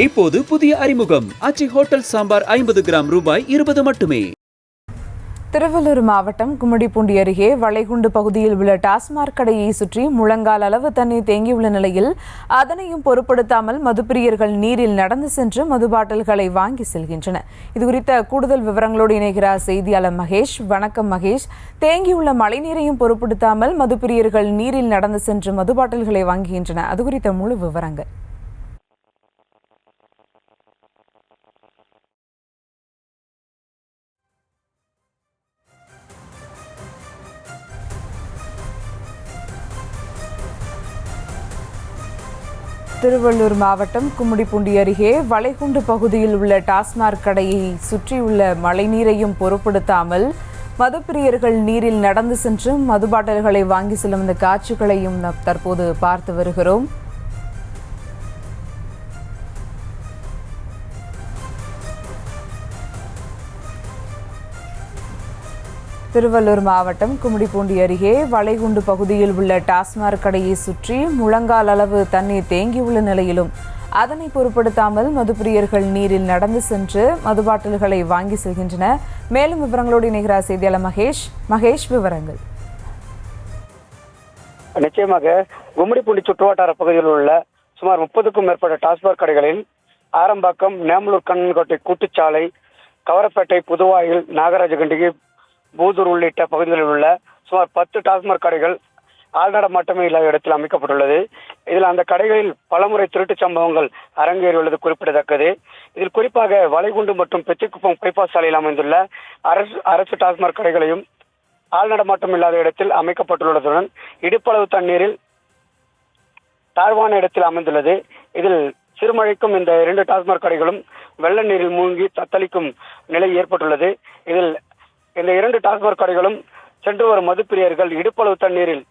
இப்போது புதிய அறிமுகம் ஆச்சி ஹோட்டல் சாம்பார் 50 கிராம் ரூபாய் 20 மட்டுமே. திருவள்ளூர் மாவட்டம் கும்மிடிப்பூண்டி அருகே வளைகுண்டு பகுதியில் உள்ள டாஸ்மாக் கடையை சுற்றி முழங்கால் அளவு தண்ணீர் தேங்கியுள்ள நிலையில் அதனையும் பொருட்படுத்தாமல் மதுப்பிரியர்கள் நீரில் நடந்து சென்று மது பாட்டில்களை வாங்கி செல்கின்றனர். இதுகுறித்த கூடுதல் விவரங்களோடு இணைகிறார் செய்தியாளர் மகேஷ். வணக்கம் மகேஷ். தேங்கியுள்ள மழைநீரையும் பொருட்படுத்தாமல் மதுப்பிரியர்கள் நீரில் நடந்து சென்று மது பாட்டில்களை வாங்குகின்றனர். அது குறித்த முழு விவரங்கள். திருவள்ளூர் மாவட்டம் கும்மிடிப்பூண்டி அருகே வளைகுண்டு பகுதியில் உள்ள டாஸ்மாக் கடையை சுற்றியுள்ள மழைநீரையும் பொருட்படுத்தாமல் மதுப்பிரியர்கள் நீரில் நடந்து சென்று மது பாட்டில்களை வாங்கி செல்லும் இந்த காட்சிகளையும் தற்போது பார்த்து வருகிறோம். திருவள்ளூர் மாவட்டம் கும்மிடிப்பூண்டி அருகே வளைகுண்டு பகுதியில் உள்ள டாஸ்மாக் கடையை சுற்றி முழங்கால் அளவு தண்ணீர் தேங்கியுள்ள நிலையிலும் அதனை பொருட்படுத்தாமல் மதுப்பிரியர்கள் நீரில் நடந்து சென்று மது பாட்டில்களை வாங்கி செல்கின்றனர். மேலும் விவரங்களோடு இணைகிறார் செய்தியாளர் மகேஷ். விவரங்கள். நிச்சயமாக கும்மிடிப்பூண்டி சுற்றுவட்டார பகுதியில் உள்ள சுமார் 30க்கும் மேற்பட்ட டாஸ்மாக் கடைகளில் ஆரம்பாக்கம், நேமலூர், கண்ணன்கோட்டை, கூட்டுச்சாலை, கவரப்பேட்டை, புதுவாயில், நாகராஜகண்டிகை, பூதூர் உள்ளிட்ட பகுதிகளில் உள்ள சுமார் 10 டாஸ்மாக் கடைகள் ஆள்நடமாட்டமே இல்லாத இடத்தில் அமைக்கப்பட்டுள்ளது. இதில் அந்த கடைகளில் பலமுறை திருட்டு சம்பவங்கள் அரங்கேறியுள்ளது குறிப்பிடத்தக்கது. இதில் குறிப்பாக வளைகுண்டு மற்றும் பெத்திக்குப்பம் பைபாஸ் சாலையில் அமைந்துள்ள அரசு டாஸ்மாக் கடைகளையும் ஆள்நடமாட்டம் இல்லாத இடத்தில் அமைக்கப்பட்டுள்ளதுடன் இடுப்பளவு தண்ணீரில் தாழ்வான இடத்தில் அமைந்துள்ளது. இதில் சிறுமழைக்கும் இந்த 2 டாஸ்மாக் கடைகளும் வெள்ள நீரில் மூழ்கி தத்தளிக்கும் நிலை ஏற்பட்டுள்ளது. இதில் இந்த 2 டாஸ்மாக் கடைகளும் சென்று வரும் மதுப்பிரியர்கள் இடுப்பளவு தண்ணீரில்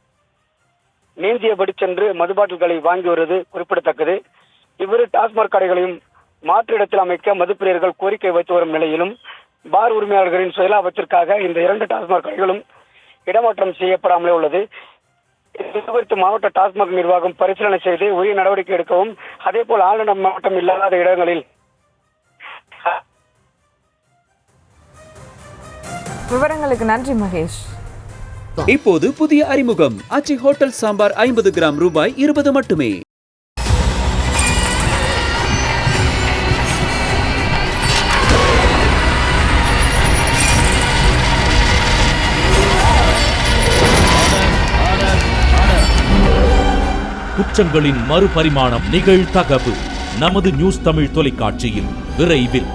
நீந்தியபடி சென்று மது பாட்டில்களை வாங்கி வருவது குறிப்பிடத்தக்கது. இவ்விரு டாஸ்மாக் கடைகளையும் மாற்று இடத்தில் அமைக்க மதுப்பிரியர்கள் கோரிக்கை வைத்து வரும் நிலையிலும் பார் உரிமையாளர்களின் சுயலாபத்திற்காக இந்த 2 டாஸ்மாக் கடைகளும் இடமாற்றம் செய்யப்படாமலே உள்ளது. இது குறித்து மாவட்ட டாஸ்மாக் நிர்வாகம் பரிசீலனை செய்து உரிய நடவடிக்கை எடுக்கவும், அதேபோல் ஆள்நடமாட்டம் இல்லாத இடங்களில் விவரங்களுக்கு நன்றி மகேஷ். இப்போது புதிய அறிமுகம் ஆச்சி ஹோட்டல் சாம்பார் 50 கிராம் ரூபாய் 20 மட்டுமே. குற்றங்களின் மறுபரிமாணம் நிகழ்தகவு நமது நியூஸ் தமிழ் தொலைக்காட்சியில் விரைவில்.